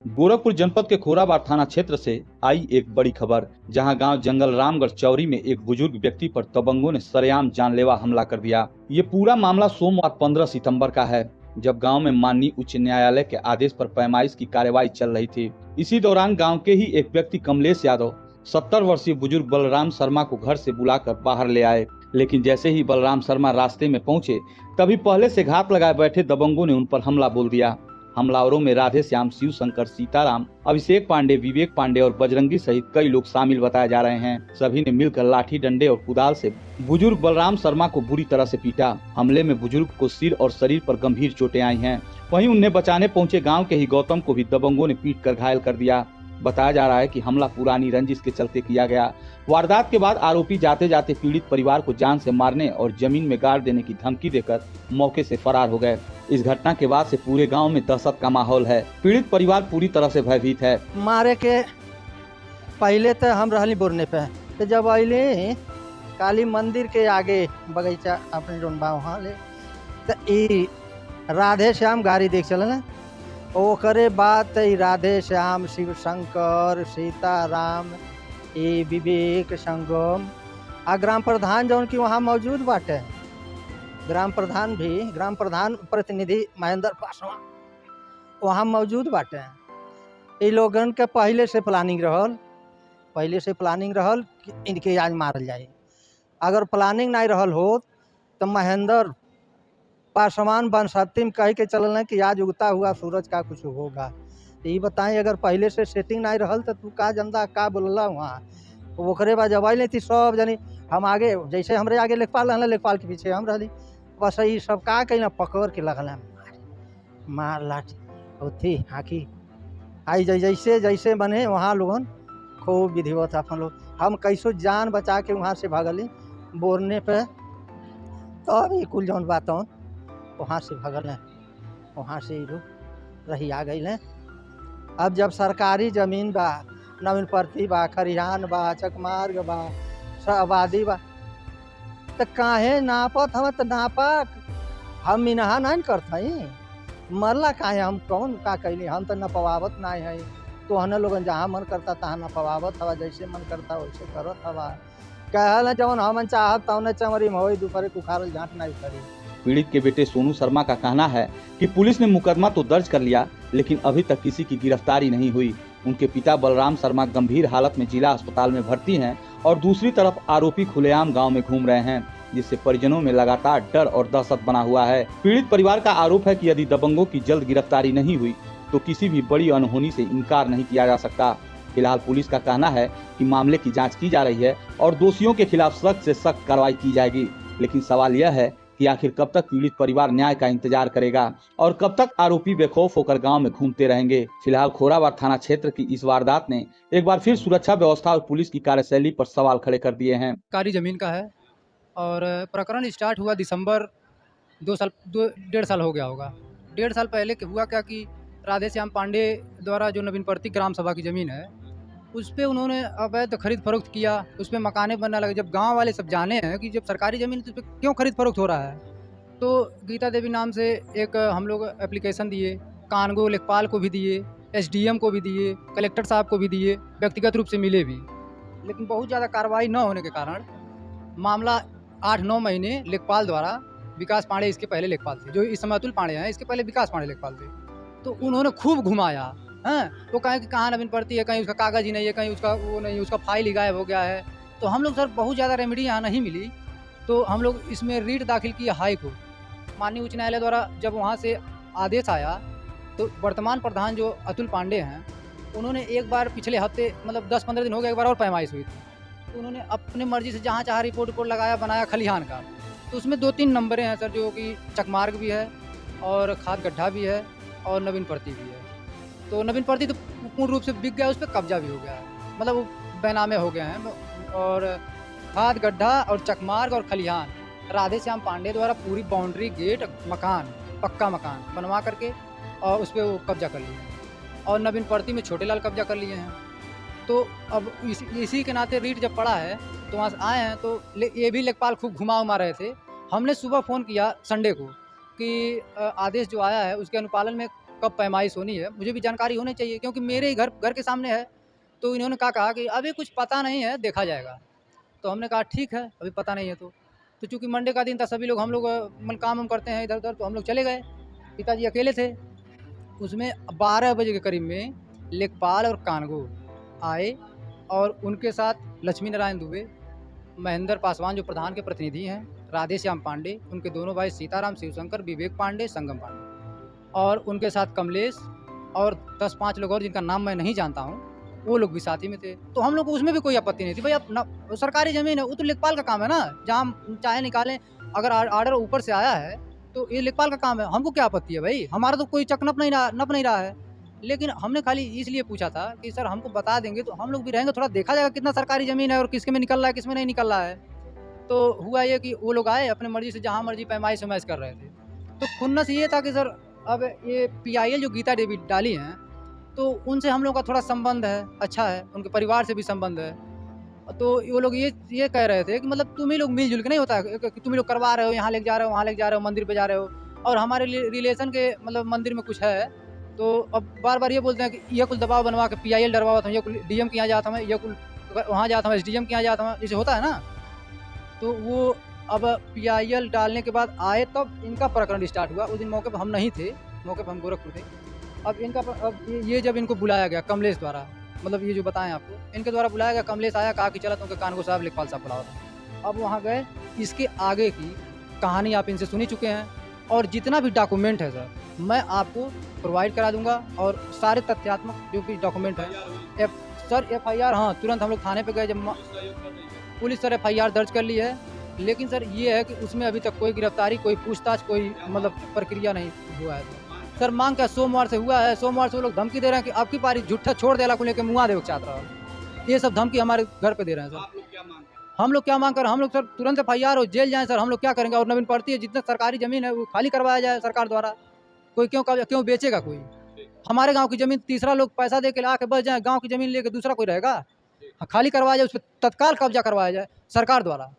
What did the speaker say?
गोरखपुर जनपद के खोराबार थाना क्षेत्र से आई एक बड़ी खबर, जहां गांव जंगल रामगढ़ चौरी में एक बुजुर्ग व्यक्ति पर दबंगों ने सरेआम जानलेवा हमला कर दिया। ये पूरा मामला सोमवार 15 सितंबर का है, जब गांव में माननीय उच्च न्यायालय के आदेश पर पैमाइश की कार्यवाही चल रही थी। इसी दौरान गाँव के ही एक व्यक्ति कमलेश यादव 70 वर्षीय बुजुर्ग बलराम शर्मा को घर से बुलाकर बाहर ले आए, लेकिन जैसे ही बलराम शर्मा रास्ते में पहुंचे, तभी पहले से घात लगाए बैठे दबंगों ने उन पर हमला बोल दिया। हमलावरों में राधे श्याम, शिव शंकर, सीताराम, अभिषेक पांडे, विवेक पांडे और बजरंगी सहित कई लोग शामिल बताए जा रहे हैं। सभी ने मिलकर लाठी, डंडे और कुदाल से बुजुर्ग बलराम शर्मा को बुरी तरह से पीटा। हमले में बुजुर्ग को सिर और शरीर पर गंभीर चोटें आई हैं। वहीं उन्हें बचाने पहुंचे गांव के ही गौतम को भी दबंगों ने पीट कर घायल कर दिया। बताया जा रहा है कि हमला पुरानी रंजिश के चलते किया गया। वारदात के बाद आरोपी जाते जाते पीड़ित परिवार को जान से मारने और जमीन में गाड़ देने की धमकी देकर मौके से फरार हो गए। इस घटना के बाद से पूरे गांव में दहशत का माहौल है। पीड़ित परिवार पूरी तरह से भयभीत है। मारे के पहले तो हम रहली बोरने पे, तो जब अले काली मंदिर के आगे बगीचा अपने जोनबा वहाँ ले, तो ई राधे श्याम गाड़ी देख चल, ओकरे बाद राधे श्याम, शिव शंकर, सीताराम, ये विवेक, संगम आ ग्राम प्रधान जौन की वहाँ मौजूद बाटे, ग्राम प्रधान प्रतिनिधि महेंद्र पासवान वहाँ मौजूद बाटे। ये लोगन के पहले से प्लानिंग रहल कि इनके आज मारल जाए। अगर प्लानिंग नहीं रहल हो तो महेंद्र पासवान वनशक्ति में कह के चलल कि आज उगता हुआ सूरज का कुछ होगा। ये बताएं, अगर पहले से सेटिंग नहीं रहल तो तू का जनता का बोलला वहाँ, ओकरे बाद जब आई थी सब जनी हम आगे, जैसे हमरे आगे लेखपाल रहल, लेखपाल के पीछे हम रहली, बस ये सब का कैला पकड़ के लगल मार लाठी होती हाकी आई जैसे जैसे बने वहाँ लोगन खूब विधिवत अपन लोग, हम कैसो जान बचा के वहाँ से भागली बोरने पे। तो अभी कुल जौन बात वहाँ से भगल हैं, वहाँ से लोग रही आ गई हैं। अब जब सरकारी जमीन बा, नवीन प्रति बा, खरिहान बा, चकमार्ग बा, आबादी बा, तो काहे नापत हम, तो नापा हम मिनहा नहीं करते मरला काहे, हम कौन का कैली, हम तो नपवावत नहीं है। तो हन लोगन जहाँ मन करता तहाँ नपवावत हवा, जैसे मन करता वैसे करत हवा। कहल जौन हमन चाहत तौने चमरी में हो, दोपहर उखाड़ल झाँट नहीं करी। पीड़ित के बेटे सोनू शर्मा का कहना है कि पुलिस ने मुकदमा तो दर्ज कर लिया, लेकिन अभी तक किसी की गिरफ्तारी नहीं हुई। उनके पिता बलराम शर्मा गंभीर हालत में जिला अस्पताल में भर्ती हैं और दूसरी तरफ आरोपी खुलेआम गांव में घूम रहे हैं, जिससे परिजनों में लगातार डर और दहशत बना हुआ है। पीड़ित परिवार का आरोप है कि यदि दबंगों की जल्द गिरफ्तारी नहीं हुई तो किसी भी बड़ी अनहोनी से इनकार नहीं किया जा सकता। फिलहाल पुलिस का कहना है कि मामले की जाँच की जा रही है और दोषियों के खिलाफ सख्त से सख्त कार्रवाई की जाएगी। लेकिन सवाल यह है कि आखिर कब तक पीड़ित परिवार न्याय का इंतजार करेगा और कब तक आरोपी बेखौफ होकर गांव में घूमते रहेंगे। फिलहाल खोराबार थाना क्षेत्र की इस वारदात ने एक बार फिर सुरक्षा व्यवस्था और पुलिस की कार्यशैली पर सवाल खड़े कर दिए हैं। सरकारी जमीन का है और प्रकरण स्टार्ट हुआ दिसंबर 1.5 साल हो गया होगा। 1.5 साल पहले हुआ क्या कि राधे श्याम पांडे द्वारा जो नवीन प्रति ग्राम सभा की ज़मीन है उस पर उन्होंने अवैध खरीद फरोख्त किया, उस पर मकाने बनने लगे। जब गांव वाले सब जाने हैं कि जब सरकारी ज़मीन तो उस पर क्यों खरीद फरोख्त हो रहा है, तो गीता देवी नाम से एक हम लोग एप्लीकेशन दिए, कानगो लेखपाल को भी दिए, एसडीएम को भी दिए, कलेक्टर साहब को भी दिए, व्यक्तिगत रूप से मिले भी, लेकिन बहुत ज़्यादा कार्रवाई न होने के कारण मामला 8-9 महीने लेखपाल द्वारा, विकास पांडे इसके पहले लेखपाल थे, जो इस समय अतुल पांडे हैं, इसके पहले विकास पांडे लेखपाल थे, तो उन्होंने खूब घुमाया। हाँ, वो कहें कि कहाँ नवीन प्रति है, कहीं उसका कागज़ ही नहीं है, कहीं उसका वो नहीं, उसका फाइल ही गायब हो गया है। तो हम लोग सर बहुत ज़्यादा रेमेडी यहाँ नहीं मिली, तो हम लोग इसमें रीट दाखिल किया हाई कोर्ट। माननीय उच्च न्यायालय द्वारा जब वहाँ से आदेश आया तो वर्तमान प्रधान जो अतुल पांडे हैं उन्होंने एक बार पिछले हफ्ते, मतलब 10-15 दिन हो गए, एक बार और पैमाइश हुई थी, तो उन्होंने अपने मर्जी से जहाँ चाहा रिपोर्ट लगाया, बनाया खलिहान का। तो उसमें 2-3 नंबरें हैं सर, जो कि चकमार्ग भी है और खाद गड्ढा भी है और नवीन प्रति भी है। तो नवीन प्रति तो पूर्ण रूप से बिक गया, उस पर कब्जा भी हो गया है, मतलब वो बैनामे हो गए हैं। और खाद गड्ढा और चकमार्ग और खलिहान राधे श्याम पांडे द्वारा पूरी बाउंड्री, गेट, मकान, पक्का मकान बनवा करके और उस पर वो कब्जा कर लिए हैं। और नवीन प्रति में छोटे लाल कब्जा कर लिए हैं। तो अब इसी के नाते रीट जब पड़ा है तो वहाँ से आए हैं, तो ये भी लेखपाल खूब घुमा उमा रहे थे। हमने सुबह फ़ोन किया संडे को कि आदेश जो आया है उसके अनुपालन में कब पैमाइश होनी है मुझे भी जानकारी होनी चाहिए, क्योंकि मेरे ही घर के सामने है। तो इन्होंने कहा कि अभी कुछ पता नहीं है, देखा जाएगा। तो हमने कहा ठीक है, अभी पता नहीं है। तो चूँकि मंडे का दिन था, सभी लोग हम लोग काम वाम करते हैं इधर-उधर, तो हम लोग चले गए। पिताजी अकेले थे। उसमें 12 बजे के करीब में लेखपाल और कानगो आए और उनके साथ लक्ष्मी नारायण दुबे, महेंद्र पासवान जो प्रधान के प्रतिनिधि हैं, राधेश्याम पांडे, उनके दोनों भाई सीताराम शिवशंकर, विवेक पांडे, संगम पांडे, और उनके साथ कमलेश और 10-5 लोग और जिनका नाम मैं नहीं जानता हूँ, वो लोग भी साथी में थे। तो हम लोग को उसमें भी कोई आपत्ति नहीं थी। भाई अब सरकारी ज़मीन है, वो तो लेखपाल का काम है ना, जहाँ हम चाहे निकालें। अगर आर्डर ऊपर से आया है तो ये लेखपाल का काम है, हमको क्या आपत्ति है भाई, हमारा तो कोई चक नप नहीं रहा है। लेकिन हमने खाली इसलिए पूछा था कि सर हमको बता देंगे तो हम लोग भी रहेंगे, थोड़ा देखा जाएगा कितना सरकारी ज़मीन है और किसके में निकल रहा है, किसमें नहीं निकल रहा है। तो हुआ ये कि वो लोग आए, अपने मर्ज़ी से जहाँ मर्ज़ी पैमाइश-वैमाइश कर रहे थे। तो खुन्नस ये था कि सर अब ये पीआईएल जो गीता देवी डाली हैं, तो उनसे हम लोग का थोड़ा संबंध है, अच्छा है, उनके परिवार से भी संबंध है। तो वो लोग ये कह रहे थे कि मतलब तुम ही लोग मिल-जुल के नहीं होता है कि तुम ही लोग करवा रहे हो, यहाँ लेके जा रहे हो, वहाँ लेके जा रहे हो, मंदिर पे जा रहे हो, और हमारे रिलेशन के मतलब मंदिर में कुछ है। तो अब बार-बार ये बोलते हैं कि ये कुल दबाव बनवा के पीआईएल डरवावत हूँ, ये कुल डीएम के यहाँ जाता हूँ, ये कुल वहाँ जाता हूँ, एसडीएम के यहाँ जाता हूँ, जैसे होता है ना। तो वो अब पीआईएल डालने के बाद आए तब इनका प्रकरण स्टार्ट हुआ। उस दिन मौके पर हम नहीं थे, मौके पर हम गोरखपुर थे। अब ये जब इनको बुलाया गया कमलेश द्वारा, मतलब ये जो बताएं आपको, इनके द्वारा बुलाया गया, कमलेश आया, कहा कि चला तुमके कानगो साहब लेखपाल साहब बुलाओ। अब वहाँ गए, इसके आगे की कहानी आप इनसे सुनी चुके हैं, और जितना भी डॉक्यूमेंट है सर मैं आपको प्रोवाइड करा दूंगा, और सारे तथ्यात्मक जो भी डॉक्यूमेंट है। सर एफआईआर, हाँ तुरंत हम लोग थाने पे गए, जब पुलिस सर एफआईआर दर्ज कर ली है, लेकिन सर ये है कि उसमें अभी तक कोई गिरफ्तारी, कोई पूछताछ, कोई मतलब प्रक्रिया नहीं हुआ है। सर मांग क्या सोमवार से हुआ है, सोमवार से वो लोग धमकी दे रहे हैं कि आपकी पारी झूठा छोड़ देला को लेकर मुआ देव चाहता रहा। ये सब धमकी हमारे घर पे दे रहे हैं सर। हम लोग क्या मांग कर, हम लोग सर तुरंत एफआईआर हो, जेल जाएं सर, हम लोग क्या करेंगे। और नवीन पड़ती है, जितना सरकारी ज़मीन है वो खाली करवाया जाए सरकार द्वारा। कोई क्यों बेचेगा कोई? हमारे गाँव की ज़मीन तीसरा लोग पैसा दे के ला के बच जाए, गाँव की ज़मीन लेके दूसरा कोई रहेगा? खाली करवाया जाए, उस पर तत्काल कब्जा करवाया जाए सरकार द्वारा।